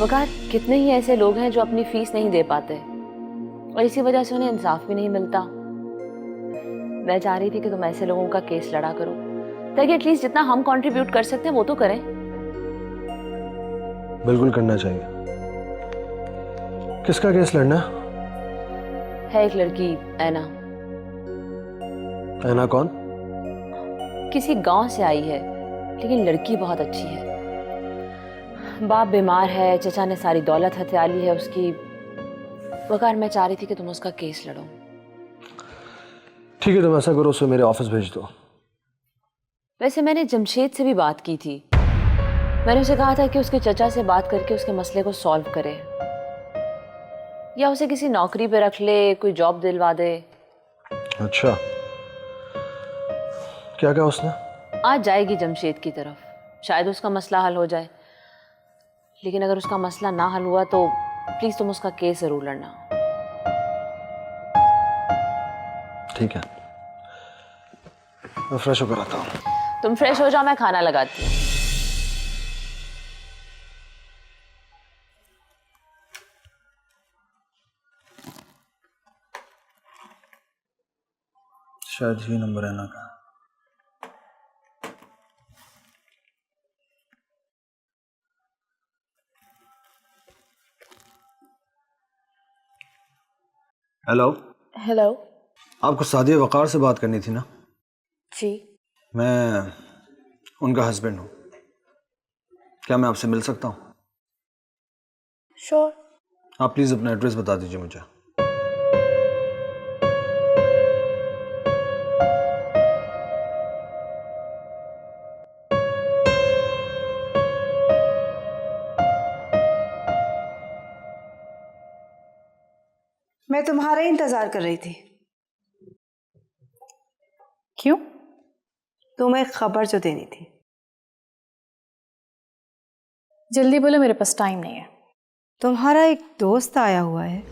वकार, कितने ही ऐसे लोग हैं जो अपनी फीस नहीं दे पाते और इसी वजह से उन्हें इंसाफ भी नहीं मिलता। मैं चाह रही थी कि तुम ऐसे लोगों का केस लड़ा करो ताकि एटलीस्ट जितना हम कंट्रीब्यूट कर सकते हैं वो तो करें। बिल्कुल करना चाहिए। किसका केस लड़ना है? एक लड़की ऐना। ऐना कौन? किसी गांव से आई है, लेकिन लड़की बहुत अच्छी है। बाप बीमार है, चचा ने सारी दौलत हथिया ली है उसकी। वकार, मैं चाह रही थी कि तुम उसका केस लड़ो। ठीक है, तुम ऐसा करो, उसे मेरे ऑफिस भेज दो। वैसे मैंने जमशेद से भी बात की थी। मैंने उसे कहा था कि उसके चचा से बात करके उसके मसले को सॉल्व करे, या उसे किसी नौकरी पे रख ले, कोई जॉब दिलवा दे। अच्छा, क्या कहा उसने? आज जाएगी जमशेद की तरफ, शायद उसका मसला हल हो जाए। लेकिन अगर उसका मसला ना हल हुआ तो प्लीज तुम उसका केस जरूर लड़ना। ठीक है, मैं फ्रेश होकर आता हूँ। तुम फ्रेश हो जाओ, मैं खाना लगाती हूँ। शायद ये नंबर है ना का। हेलो। हेलो। आपको सादिया वकार से बात करनी थी ना? जी। मैं उनका हस्बैंड हूँ। क्या मैं आपसे मिल सकता हूँ? श्योर। आप प्लीज़ अपना एड्रेस बता दीजिए मुझे। मैं तुम्हारा ही इंतजार कर रही थी। क्यों? तुम्हें खबर जो देनी थी। जल्दी बोलो, मेरे पास टाइम नहीं है। तुम्हारा एक दोस्त आया हुआ है।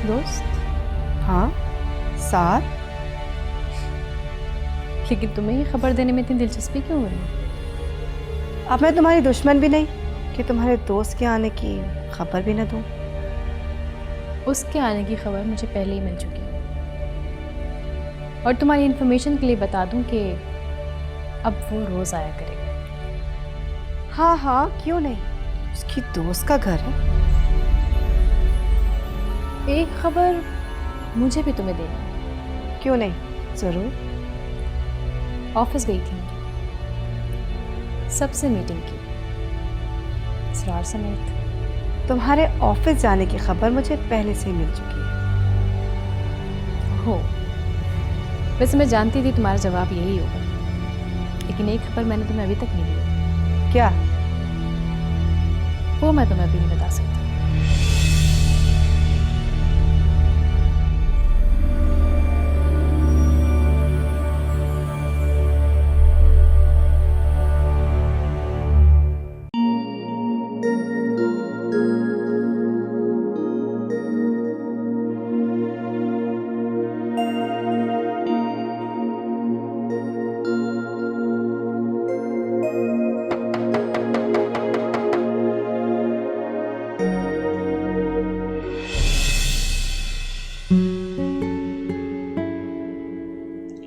दोस्त? हाँ, साथ। लेकिन तुम्हें ये खबर देने में इतनी दिलचस्पी क्यों हुई? अब मैं तुम्हारी दुश्मन भी नहीं कि तुम्हारे दोस्त के आने की खबर भी ना दूं। उसके आने की खबर मुझे पहले ही मिल चुकी है। और तुम्हारी इन्फॉर्मेशन के लिए बता दूं कि अब वो रोज आया करेगा। हाँ हाँ, क्यों नहीं, उसकी दोस्त का घर है। एक खबर मुझे भी तुम्हें देनी है। क्यों नहीं, जरूर। ऑफिस गई थी, सबसे मीटिंग की, इसरार समेत। तुम्हारे ऑफिस जाने की खबर मुझे पहले से ही मिल चुकी है। हो, वैसे मैं जानती थी तुम्हारा जवाब यही होगा, लेकिन एक खबर मैंने तुम्हें अभी तक नहीं दी। क्या? वो मैं तुम्हें अभी नहीं बता सकती।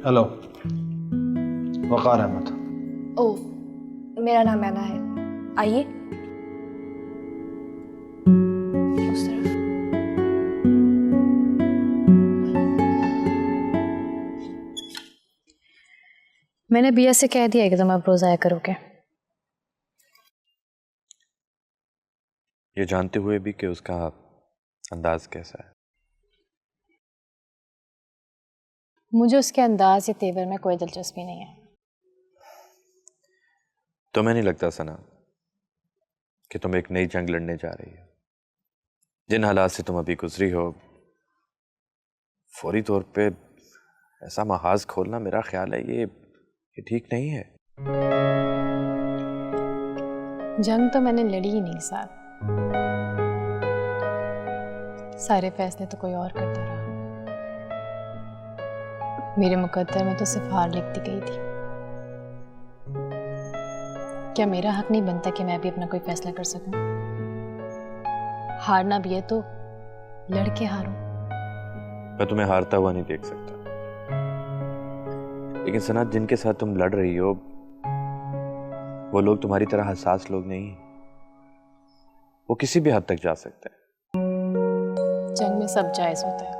हेलो, वकार अहमद। ओह, मेरा नाम ऐना है। आइए। उस तरफ। मैंने बिया से कह दिया कि तुम अब रोज आया करोगे। ये जानते हुए भी कि उसका अंदाज कैसा है। मुझे उसके अंदाज या तेवर में कोई दिलचस्पी नहीं है। तुम्हें नहीं लगता सना कि तुम एक नई जंग लड़ने जा रही हो? जिन हालात से तुम अभी गुजरी हो, फौरी तौर पे ऐसा महाज खोलना, मेरा ख्याल है ये ठीक नहीं है। जंग तो मैंने लड़ी ही नहीं साहब, सारे फैसले तो कोई और करता रहा। मेरे मुकद्दर में तो सिर्फ हार लिखती गई थी। क्या मेरा हक नहीं बनता कि मैं भी अपना कोई फैसला कर सकूं? हारना भी है तो लड़के हारो। मैं तुम्हें हारता हुआ नहीं देख सकता, लेकिन सना, जिनके साथ तुम लड़ रही हो वो लोग तुम्हारी तरह हसास लोग नहीं हैं। वो किसी भी हद तक जा सकते हैं। जंग में सब जायज होता है।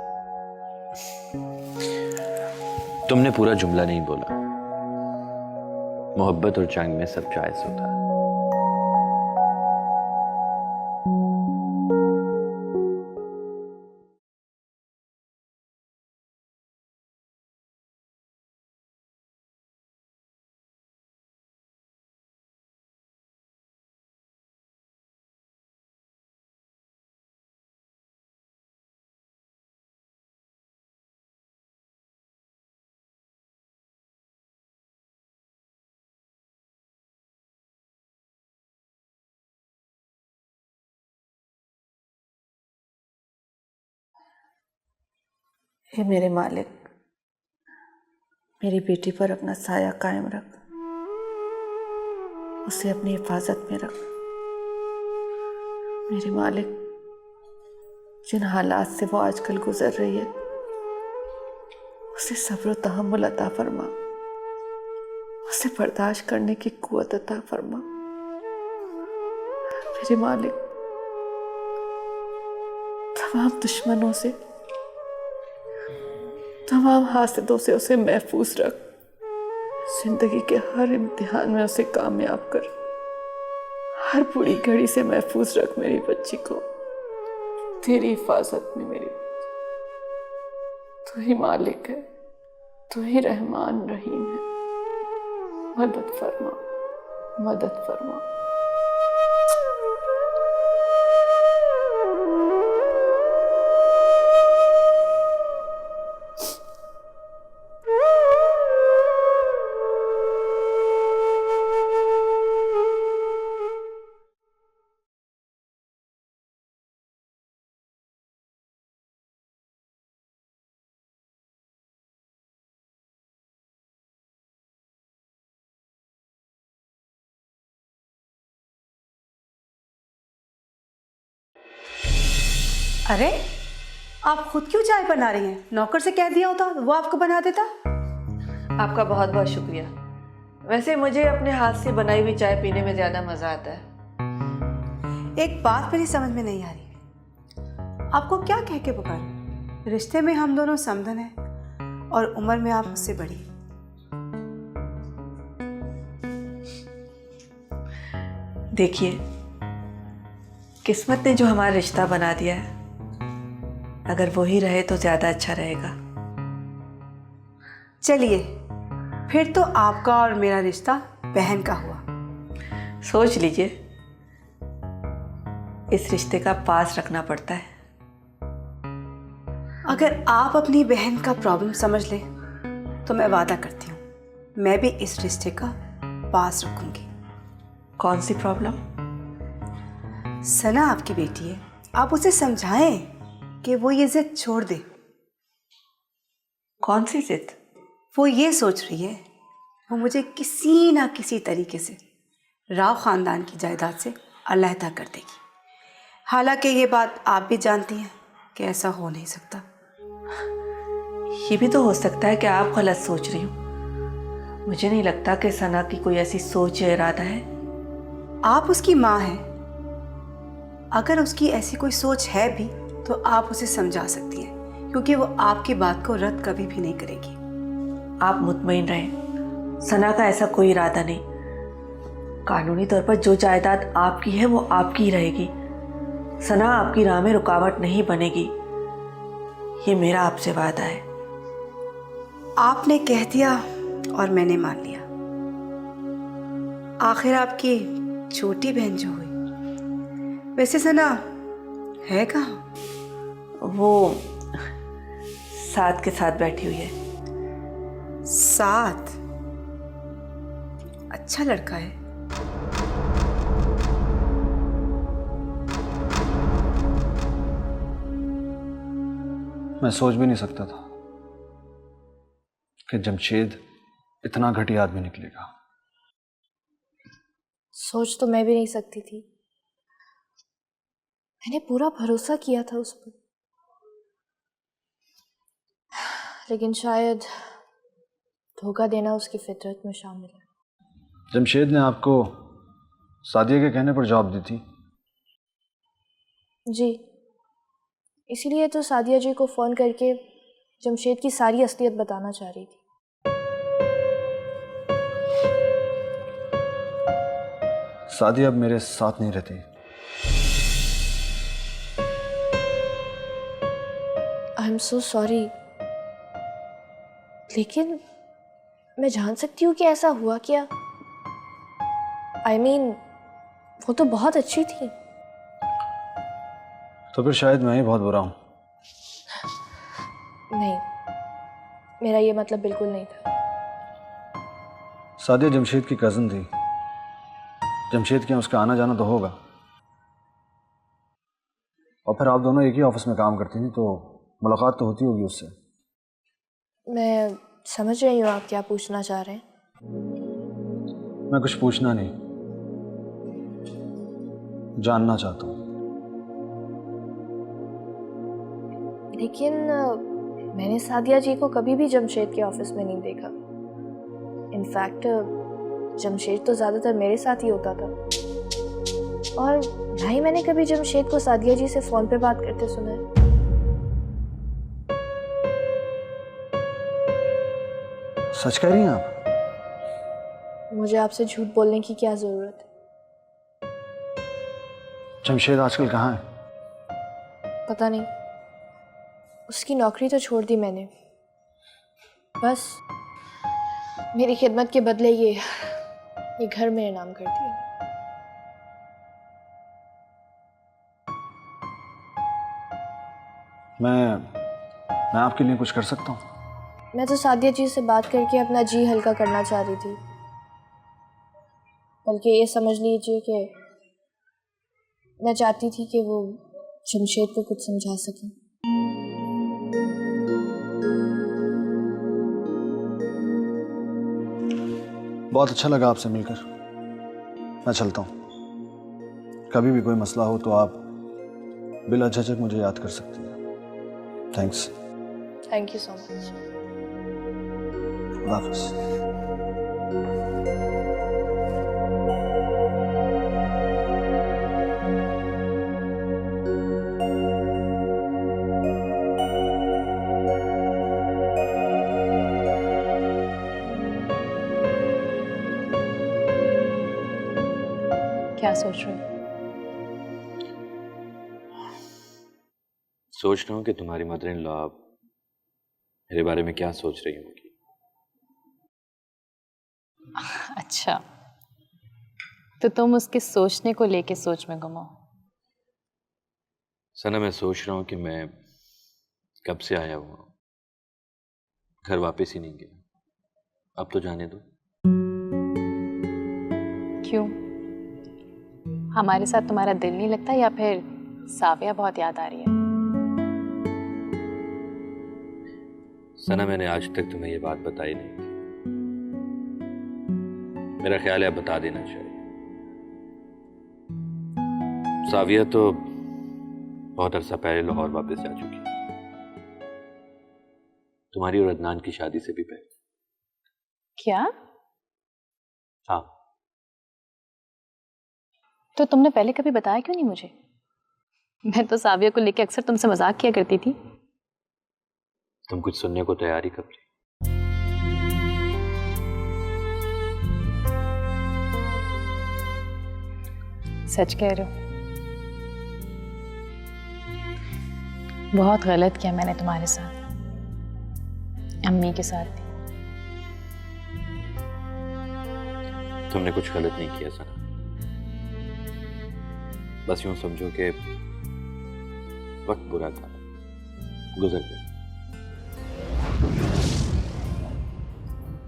तुमने पूरा जुमला नहीं बोला। मोहब्बत और जंग में सब जायज होता है। हे मेरे मालिक, मेरी बेटी पर अपना साया कायम रख, उसे अपनी हिफाजत में रख। मेरे मालिक, जिन हालात से वो आजकल गुजर रही है उसे सब्र और तहम्मुल अता फरमा, उसे बर्दाश्त करने की कुव्वत अता फरमा। मेरे मालिक, तमाम दुश्मनों से, तमाम हासिदों से उसे महफूज रख। जिंदगी के हर इम्तिहान में उसे कामयाब कर। हर बुरी घड़ी से महफूज रख मेरी बच्ची को, तेरी हिफाजत में मेरी बच्ची। तू ही मालिक है, तू ही रहमान रहीम है। मदद फरमा, मदद फरमा। अरे, आप खुद क्यों चाय बना रही हैं? नौकर से कह दिया होता वो आपको बना देता। आपका बहुत बहुत शुक्रिया। वैसे मुझे अपने हाथ से बनाई हुई चाय पीने में ज़्यादा मज़ा आता है। एक बात मेरी समझ में नहीं आ रही, आपको क्या कह के पुकारूं? रिश्ते में हम दोनों समधन हैं और उम्र में आप मुझसे बड़ी। देखिए, किस्मत ने जो हमारा रिश्ता बना दिया है, अगर वो ही रहे तो ज़्यादा अच्छा रहेगा। चलिए, फिर तो आपका और मेरा रिश्ता बहन का हुआ। सोच लीजिए, इस रिश्ते का पास रखना पड़ता है। अगर आप अपनी बहन का प्रॉब्लम समझ लें तो मैं वादा करती हूँ मैं भी इस रिश्ते का पास रखूंगी। कौन सी प्रॉब्लम? सना आपकी बेटी है, आप उसे समझाएं कि वो ये जिद छोड़ दे। कौन सी जिद? वो ये सोच रही है वो मुझे किसी ना किसी तरीके से राव ख़ानदान की जायदाद से अलहदा कर देगी। हालांकि ये बात आप भी जानती हैं कि ऐसा हो नहीं सकता। ये भी तो हो सकता है कि आप गलत सोच रही हो। मुझे नहीं लगता कि सना की कोई ऐसी सोच या इरादा है। आप उसकी माँ हैं, अगर उसकी ऐसी कोई सोच है भी तो आप उसे समझा सकती हैं, क्योंकि वो आपकी बात को रद्द कभी भी नहीं करेगी। आप मुतमईन रहें, सना का ऐसा कोई इरादा नहीं। कानूनी तौर पर जो जायदाद आपकी है वो आपकी ही रहेगी। सना आपकी राह में रुकावट नहीं बनेगी, ये मेरा आपसे वादा है। आपने कह दिया और मैंने मान लिया। आखिर आपकी छोटी बहन जो हुई, वैसे सना है कहाँ? वो साथ के साथ बैठी हुई है। साथ? अच्छा लड़का है। मैं सोच भी नहीं सकता था कि जमशेद इतना घटिया आदमी निकलेगा। सोच तो मैं भी नहीं सकती थी। मैंने पूरा भरोसा किया था उस पर, लेकिन शायद धोखा देना उसकी फितरत में शामिल है। जमशेद ने आपको सादिया के कहने पर जॉब दी थी? जी, इसीलिए तो सादिया जी को फ़ोन करके जमशेद की सारी असलियत बताना चाह रही थी। सादिया अब मेरे साथ नहीं रहती। आई एम सो सॉरी, लेकिन मैं जान सकती हूँ कि ऐसा हुआ क्या? आई मीन, वो तो बहुत अच्छी थी। तो फिर शायद मैं ही बहुत बुरा हूँ। नहीं, मेरा ये मतलब बिल्कुल नहीं था। सादिया जमशेद की कज़न थी। जमशेद के यहाँ उसका आना जाना तो होगा। और फिर आप दोनों एक ही ऑफिस में काम करती थी, तो मुलाकात तो होती होगी उससे। मैं समझ रही हूँ आप क्या पूछना चाह रहे हैं। मैं कुछ पूछना नहीं, जानना चाहता हूँ। लेकिन मैंने सादिया जी को कभी भी जमशेद के ऑफिस में नहीं देखा। इनफैक्ट जमशेद तो ज़्यादातर मेरे साथ ही होता था, और ना ही मैंने कभी जमशेद को सादिया जी से फ़ोन पे बात करते सुना है। सच कह रही हैं आप? मुझे आपसे झूठ बोलने की क्या ज़रूरत है? जमशेद आजकल कहाँ है? पता नहीं, उसकी नौकरी तो छोड़ दी मैंने। बस मेरी खिदमत के बदले ये घर मेरे नाम कर दिया। मैं आपके लिए कुछ कर सकता हूँ? मैं तो सादिया जी से बात करके अपना जी हल्का करना चाह रही थी, बल्कि ये समझ लीजिए कि मैं चाहती थी कि वो जमशेद को कुछ समझा सकें। बहुत अच्छा लगा आपसे मिलकर। मैं चलता हूँ। कभी भी कोई मसला हो तो आप बिला झिझक मुझे याद कर सकती हैं। Thanks. Thank you so much. खुदा हाफिज़। क्या सोच रहे हो? सोच रहा हूँ कि तुम्हारी मदर इन लॉ मेरे बारे में क्या सोच रही होगी। अच्छा, तो तुम उसके सोचने को लेके सोच में गुम हो। सना, मैं सोच रहा हूँ कि मैं कब से आया हुआ हूँ, घर वापस ही नहीं गया। अब तो जाने दो। क्यों? हमारे साथ तुम्हारा दिल नहीं लगता, या फिर साविया बहुत याद आ रही है? सना, मैंने आज तक तुम्हें ये बात बताई नहीं थी। मेरा ख्याल है अब बता देना चाहिए। साविया तो बहुत अरसा पहले लाहौर वापस जा चुकी है, तुम्हारी और अदनान की शादी से भी पहले। क्या? हाँ। तो तुमने पहले कभी बताया क्यों नहीं मुझे? मैं तो साविया को लेके अक्सर तुमसे मजाक किया करती थी। तुम कुछ सुनने को तैयार ही कब थी? सच कह रहे हो। बहुत गलत किया मैंने तुम्हारे साथ, अम्मी के साथ भी। तुमने कुछ गलत नहीं किया सना। बस यूं समझो कि वक्त बुरा था, गुजर गया।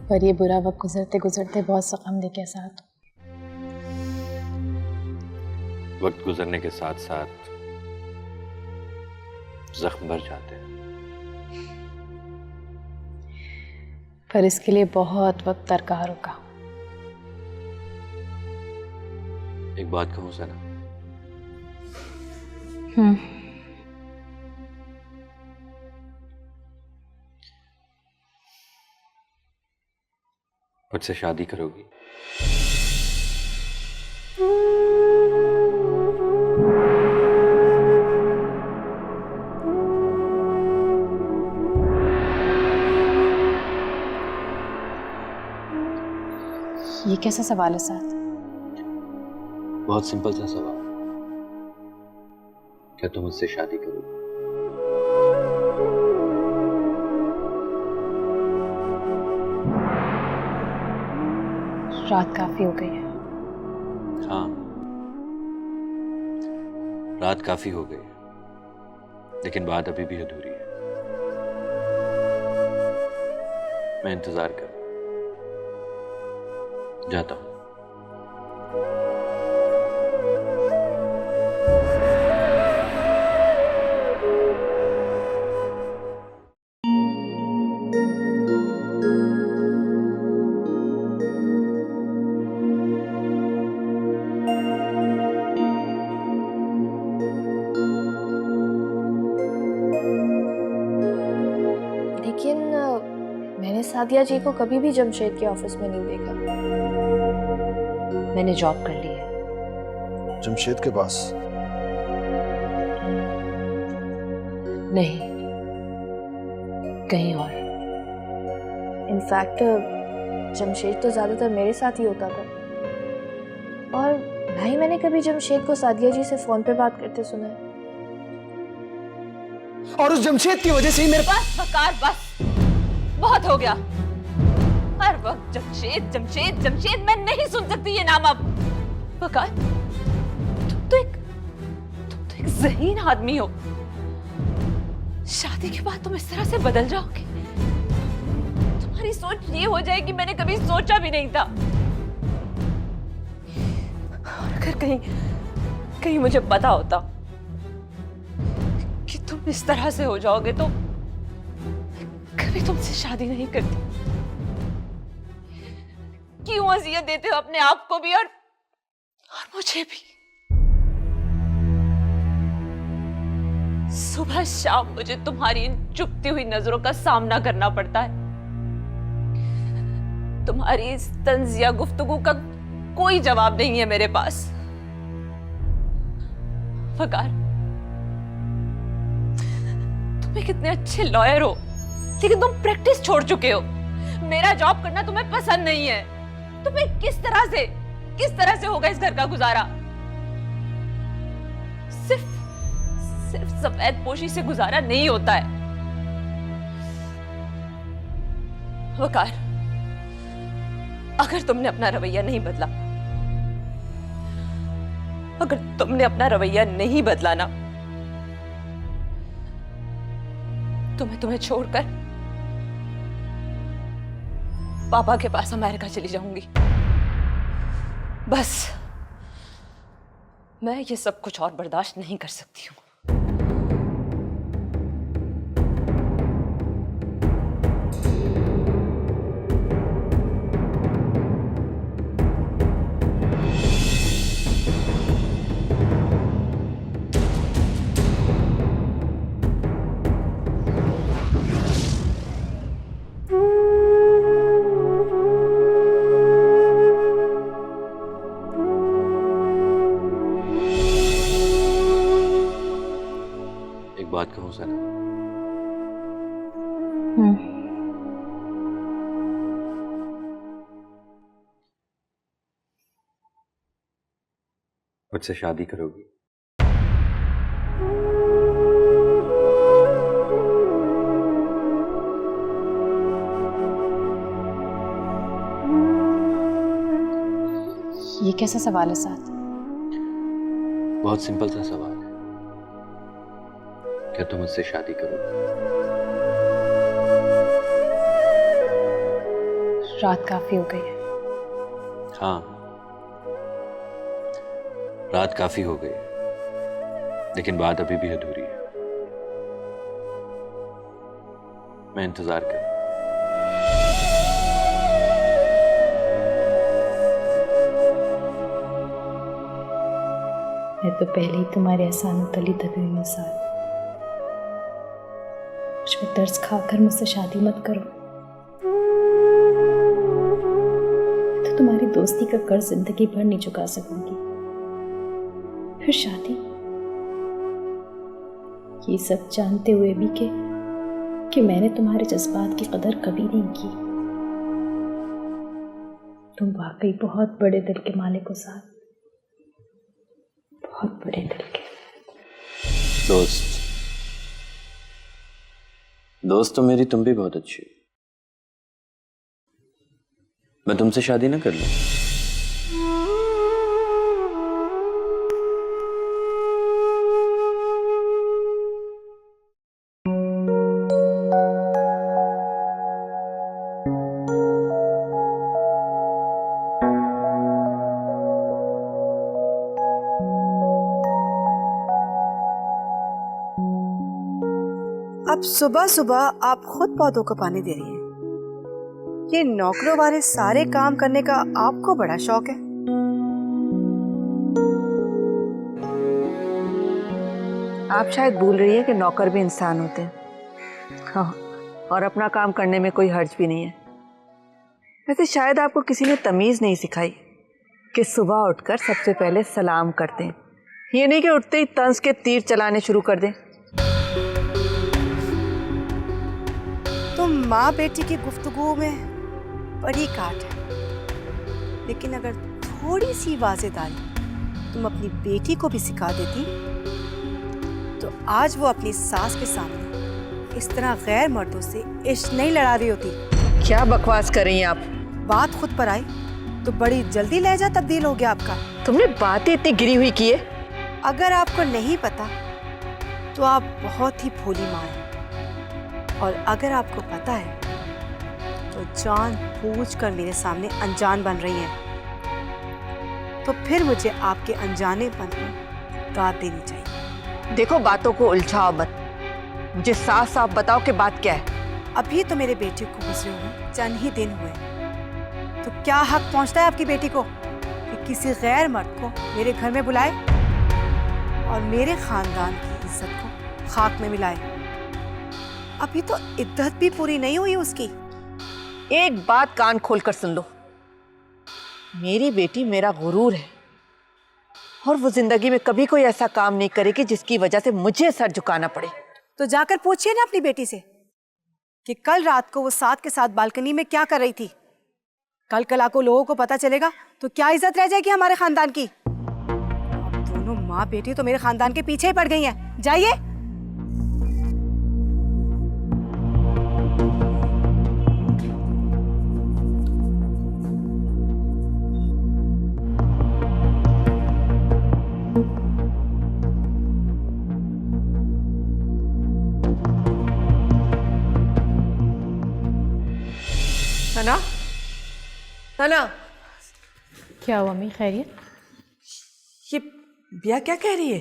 पर ये बुरा वक्त गुजरते गुजरते बहुत सा गम लेके साथ। वक्त गुजरने के साथ साथ जख्म भर जाते हैं। पर इसके लिए बहुत वक्त दरकार होगा। एक बात कहूँ सना, मुझसे शादी करोगी? ये कैसा सवाल है साथ? बहुत सिंपल सा सवाल, क्या तुम मुझसे शादी करोगी? रात काफी हो गई है। हाँ, रात काफी हो गई, लेकिन बात अभी भी अधूरी है। मैं इंतजार कर जाता हूं। लेकिन मैंने सादिया जी को कभी भी जमशेद के ऑफिस में नहीं देखा। मैंने जॉब कर ली है। जमशेद के पास? नहीं, कहीं और। इनफैक्ट जमशेद तो ज़्यादातर मेरे साथ ही होता था, और ना ही मैंने कभी जमशेद को सादिया जी से फ़ोन पे बात करते सुना है। और उस जमशेद की वजह से ही मेरे बस वकार, बस बहुत हो गया। हर वक्त जमशेद जमशेद जमशेद, मैं नहीं सुन सकती ये नाम अब। वकार, तुम तो एक ज़हीन आदमी हो। शादी के बाद तुम इस तरह से बदल जाओगे? तुम्हारी सोच ये हो जाएगी, मैंने कभी सोचा भी नहीं था। और अगर कहीं मुझे पता होता कि तुम इस तरह से हो जाओगे तो कभी तुमसे शादी नहीं करती। क्यों अज़ियत देते हो अपने आप को भी और मुझे भी? सुबह शाम मुझे तुम्हारी इन चुभती हुई नजरों का सामना करना पड़ता है। तुम्हारी इस तंज या गुफ्तगू का कोई जवाब नहीं है मेरे पास। वकार, तुम कितने अच्छे लॉयर हो, लेकिन तुम प्रैक्टिस छोड़ चुके हो। मेरा जॉब करना तुम्हें पसंद नहीं है, तो फिर किस तरह से होगा इस घर का गुजारा? सिर्फ सफेद पोशी से गुजारा नहीं होता है। वकार, अगर तुमने अपना रवैया नहीं बदला ना, तो मैं तुम्हें छोड़कर पापा के पास अमेरिका चली जाऊंगी। बस मैं ये सब कुछ और बर्दाश्त नहीं कर सकती हूँ। बात कहूँ सना, मुझसे शादी करोगी? ये कैसा सवाल है साथ? बहुत सिंपल सा सवाल है, क्या तुम मुझसे शादी करोगी? रात काफी हो गई है। हाँ, रात काफी हो गई, लेकिन बात अभी भी अधूरी है। मैं इंतजार कर। तो पहले ही तुम्हारे एहसानों तली दबी हुई मिसाल। मुझ पर दर्द खाकर मुझसे शादी मत करो, तो तुम्हारी दोस्ती का कर्ज जिंदगी भर नहीं चुका सकूंगी। फिर शादी, ये सब जानते हुए भी कि मैंने तुम्हारे जज्बात की कदर कभी नहीं की। तुम वाकई बहुत बड़े दिल के मालिक हो साहब, बहुत बड़े दिल के। दोस्त तो मेरी तुम भी बहुत अच्छी हो। मैं तुमसे शादी ना कर लूं? अब सुबह सुबह आप खुद पौधों को पानी दे रही हैं। ये नौकरों वाले सारे काम करने का आपको बड़ा शौक है। आप शायद भूल रही है कि नौकर भी इंसान होते हैं। हाँ, और अपना काम करने में कोई हर्ज भी नहीं है। वैसे शायद आपको किसी ने तमीज़ नहीं सिखाई कि सुबह उठकर सबसे पहले सलाम करते हैं, ये नहीं कि उठते ही तंज के तीर चलाने शुरू कर दें। तो माँ बेटी की गुफ्तगू में बड़ी काट है, लेकिन अगर थोड़ी सी वाज़ेदारी तुम अपनी बेटी को भी सिखा देती तो आज वो अपनी सास के सामने इस तरह गैर मर्दों से इश्क नहीं लड़ा रही होती। क्या बकवास कर रही हैं आप? बात खुद पर आई तो बड़ी जल्दी लहजा तब्दील हो गया आपका। तुमने बातें इतनी गिरी हुई की है। अगर आपको नहीं पता तो आप बहुत ही भोली माँ हैं, और अगर आपको पता है तो जान बूझ कर मेरे सामने अनजान बन रही हैं। तो फिर मुझे आपके अनजानेपन को दाद देनी चाहिए। देखो, बातों को उलझाओ मत, मुझे साफ साफ बताओ कि बात क्या है। अभी तो मेरे बेटे को गुजरे हुए चंद ही दिन हुए, तो क्या हक पहुंचता है आपकी बेटी को कि किसी गैर मर्द को मेरे घर में बुलाए और मेरे खानदान की इज्जत को खाक में मिलाए? अभी तो इद्दत भी पूरी नहीं हुई उसकी। एक बात कान खोलकर सुन लो, मेरी बेटी मेरा गुरूर है, और वो जिंदगी में कभी कोई ऐसा काम नहीं करेगी जिसकी वजह से मुझे सर झुकाना पड़े। तो जाकर पूछिए ना अपनी बेटी से कि कल रात को वो साथ के साथ बालकनी में क्या कर रही थी। कल को लोगों को पता चलेगा तो क्या इज्जत रह जाएगी हमारे खानदान की। अब दोनों माँ बेटी तो मेरे खानदान के पीछे ही पड़ गई हैं। जाइए। सना, सना, क्या हुआ अम्मी, खैरियत? ये बिया क्या कह रही है?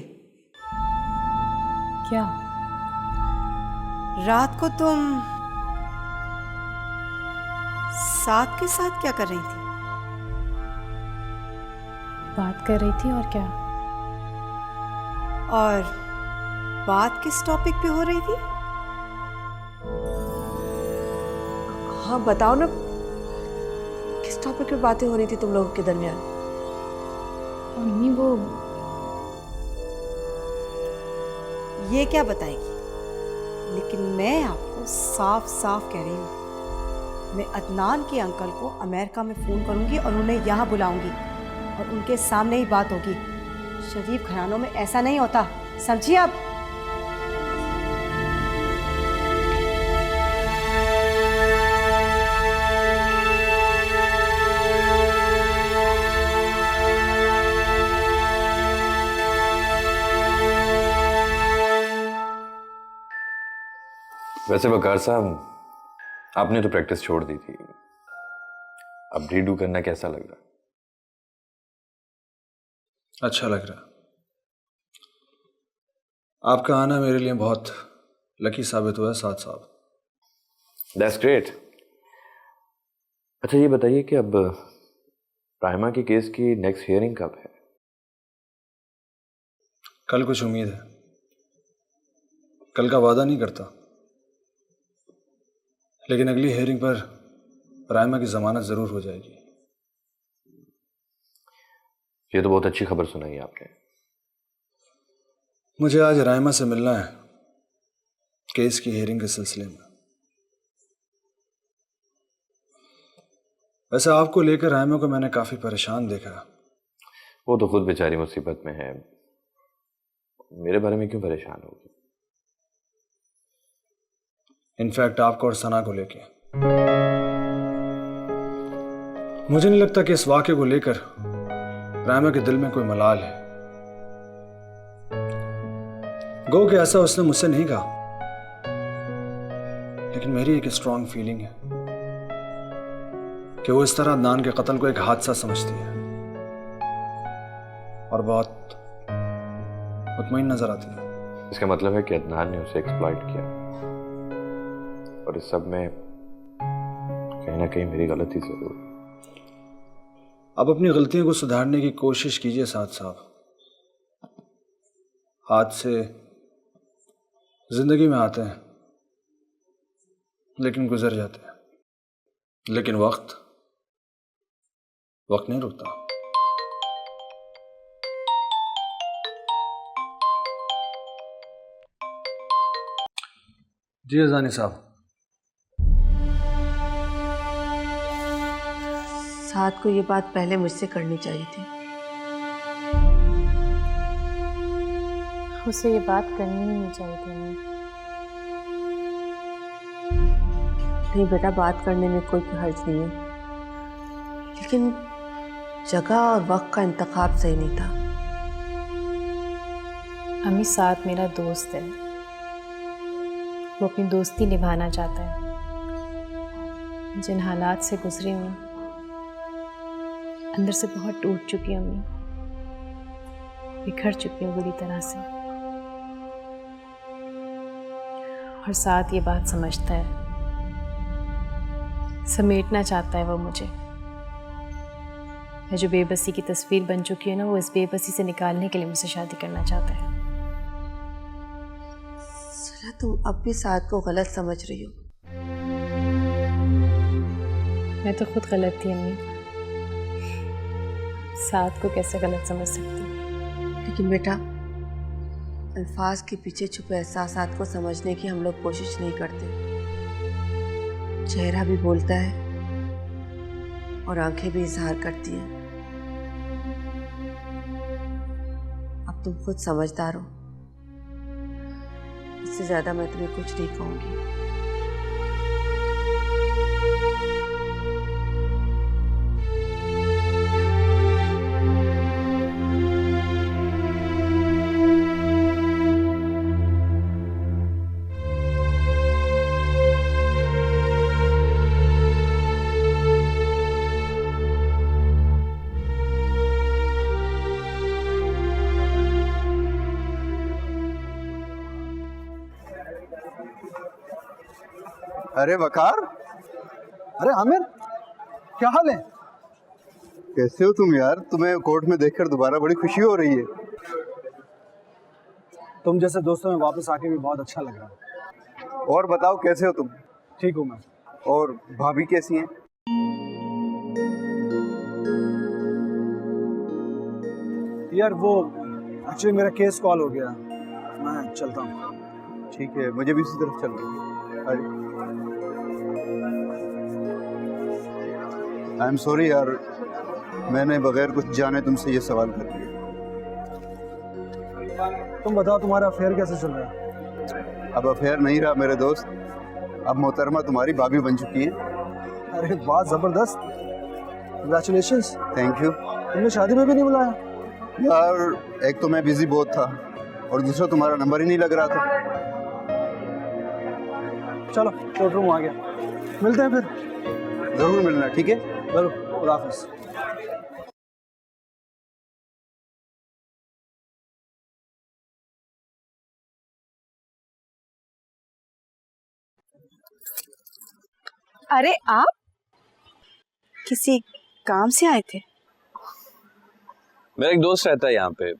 क्या? रात को तुम साथ के साथ क्या कर रही थी? बात कर रही थी, और क्या? और बात किस टॉपिक पे हो रही थी? हाँ बताओ ना, किस टॉपिक पे बातें हो रही थी तुम लोगों के दरमियान? अम्मी वो ये क्या बताएगी, लेकिन मैं आपको साफ साफ कह रही हूँ, मैं अदनान के अंकल को अमेरिका में फ़ोन करूँगी और उन्हें यहाँ बुलाऊँगी और उनके सामने ही बात होगी। शरीफ घरानों में ऐसा नहीं होता, समझिए आप। वैसे वकार साहब, आपने तो प्रैक्टिस छोड़ दी थी, अब रीडू करना कैसा लग रहा? अच्छा लग रहा। आपका आना मेरे लिए बहुत लकी साबित हुआ है साथ साहब। That's great. अच्छा ये बताइए कि अब प्राइमा के केस की नेक्स्ट हियरिंग कब है? कल कुछ उम्मीद है, कल का वादा नहीं करता, लेकिन अगली हेयरिंग पर रायमा की जमानत जरूर हो जाएगी। ये तो बहुत अच्छी खबर सुनाई आपने। मुझे आज रायमा से मिलना है केस की हेयरिंग के सिलसिले में। वैसे आपको लेकर रायमा को मैंने काफी परेशान देखा। वो तो खुद बेचारी मुसीबत में है, मेरे बारे में क्यों परेशान होगी? इनफैक्ट आपको और सना को लेके मुझे नहीं लगता कि इस वाक़े को लेकर रायमा के दिल में कोई मलाल है। गो कि ऐसा उसने मुझसे नहीं कहा, लेकिन मेरी एक स्ट्रांग फीलिंग है कि वो इस तरह अदनान के कत्ल को एक हादसा समझती है और बहुत मुतमईन नजर आती है। इसका मतलब है कि अदनान ने उसे एक्सप्लॉइट किया, और इस सब में कहीं ना कहीं मेरी गलती जरूर। अब अपनी गलतियों को सुधारने की कोशिश कीजिए साथ साहब। हादसे जिंदगी में आते हैं लेकिन गुजर जाते हैं, लेकिन वक्त नहीं रुकता। जी अजानी साहब। साथ को ये बात पहले मुझसे करनी चाहिए थी। उसे ये बात करनी ही नहीं चाहिए थी हमें। नहीं बेटा, बात करने में कोई हर्ज नहीं है, लेकिन जगह और वक्त का इंतखाब सही नहीं था। अम्मी, साथ मेरा दोस्त है, वो अपनी दोस्ती निभाना चाहता है। जिन हालात से गुजरी हूँ, अंदर से बहुत टूट चुकी हूँ अम्मी, बिखर चुकी हूँ बुरी तरह से। और साथ ये बात समझता है, समेटना चाहता है वो मुझे। मैं जो बेबसी की तस्वीर बन चुकी है ना, वो इस बेबसी से निकालने के लिए मुझसे शादी करना चाहता है। सना, तुम अब भी साथ को गलत समझ रही हो। मैं तो खुद गलत थी अम्मी, साथ को कैसे गलत समझ सकती हूँ? लेकिन बेटा, अल्फाज के पीछे छुपे एहसासात को समझने की हम लोग कोशिश नहीं करते। चेहरा भी बोलता है और आंखें भी इजहार करती हैं। अब तुम खुद समझदार हो, इससे ज्यादा मैं तुम्हें कुछ नहीं कहूंगी। अरे वकार, अरे आमिर, क्या हाल है? कैसे हो तुम यार? तुम्हें कोर्ट में देखकर दोबारा बड़ी खुशी हो रही है। तुम जैसे दोस्तों में वापस आके भी बहुत अच्छा लग रहा है। और बताओ, कैसे हो तुम? ठीक हूँ मैं। और भाभी कैसी हैं? यार वो एक्चुअली मेरा केस कॉल हो गया, मैं चलता हूँ। ठीक है, मुझे भी इसी तरफ चलना है। अरे आई एम सॉरी यार, मैंने बगैर कुछ जाने तुमसे ये सवाल कर दिया। तुम बताओ, तुम्हारा अफेयर कैसे चल रहा है? अब अफेयर नहीं रहा मेरे दोस्त, अब मोहतरमा तुम्हारी भाभी बन चुकी है। अरे वाह, जबरदस्त, कंग्रेचुलेशंस। Thank you. तुमने शादी में भी नहीं बुलाया? यार एक तो मैं बिजी बहुत था और दूसरा तुम्हारा नंबर ही नहीं लग रहा था। चलो कोर्ट रूम आ गया, मिलते हैं फिर। जरूर मिलना, ठीक है? जरूर, खुदा हाफिज़। अरे आप किसी काम से आए थे? मेरा एक दोस्त रहता है यहाँ पे,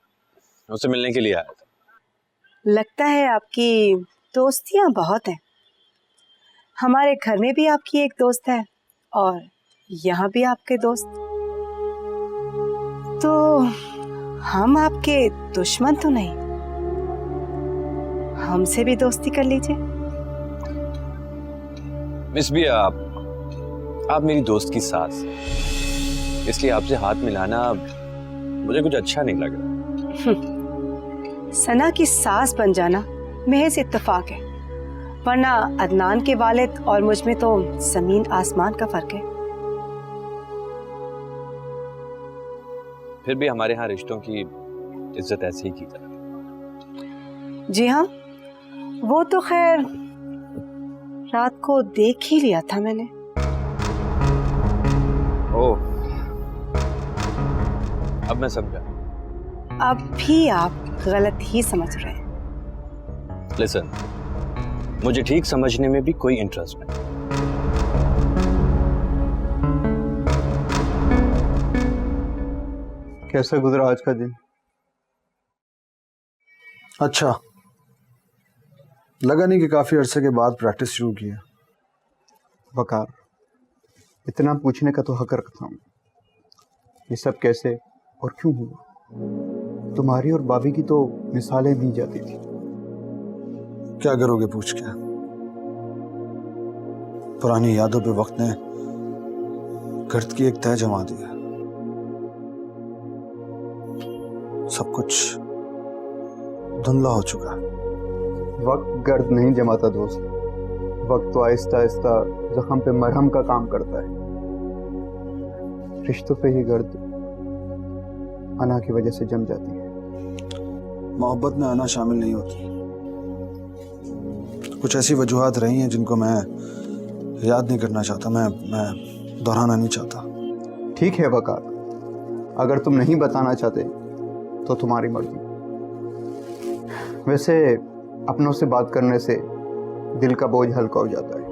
उससे मिलने के लिए आया था। लगता है आपकी दोस्तियां बहुत हैं। हमारे घर में भी आपकी एक दोस्त है और यहाँ भी आपके दोस्त। तो हम आपके दुश्मन तो नहीं, हमसे भी दोस्ती कर लीजिए। मिस भी आप मेरी दोस्त की सास, इसलिए आपसे हाथ मिलाना मुझे कुछ अच्छा नहीं लग रहा। सना की सास बन जाना महज इत्तेफाक है, वरना अदनान के वालिद और मुझ में तो जमीन आसमान का फर्क है। फिर भी हमारे यहाँ रिश्तों की इज्जत ऐसे ही की जाती है। जी हाँ, वो तो खैर रात को देख ही लिया था मैंने। ओह, अब मैं समझा। अब भी आप गलत ही समझ रहे हैं। लिसन, मुझे ठीक समझने में भी कोई इंटरेस्ट नहीं। कैसा गुजरा आज का दिन? अच्छा, लगा नहीं कि काफी अरसे के बाद प्रैक्टिस शुरू की है। वकार, इतना पूछने का तो हक रखता हूँ, ये सब कैसे और क्यों हुआ? तुम्हारी और भाभी की तो मिसालें दी जाती थी। क्या करोगे पूछ के? पुरानी यादों पे वक्त ने गर्द की एक तह जमा दिया। सब कुछ धुंधला हो चुका है। वक्त गर्द नहीं जमाता दोस्त, वक्त तो आहिस्ता आहिस्ता जख्म पे मरहम का काम करता है। रिश्तों पे ही गर्द अना की वजह से जम जाती है। मोहब्बत में आना शामिल नहीं होती। कुछ ऐसी वजूहात रही हैं जिनको मैं याद नहीं करना चाहता, मैं दोहराना नहीं चाहता। ठीक है वकार, अगर तुम नहीं बताना चाहते तो तुम्हारी मर्जी। वैसे अपनों से बात करने से दिल का बोझ हल्का हो जाता है।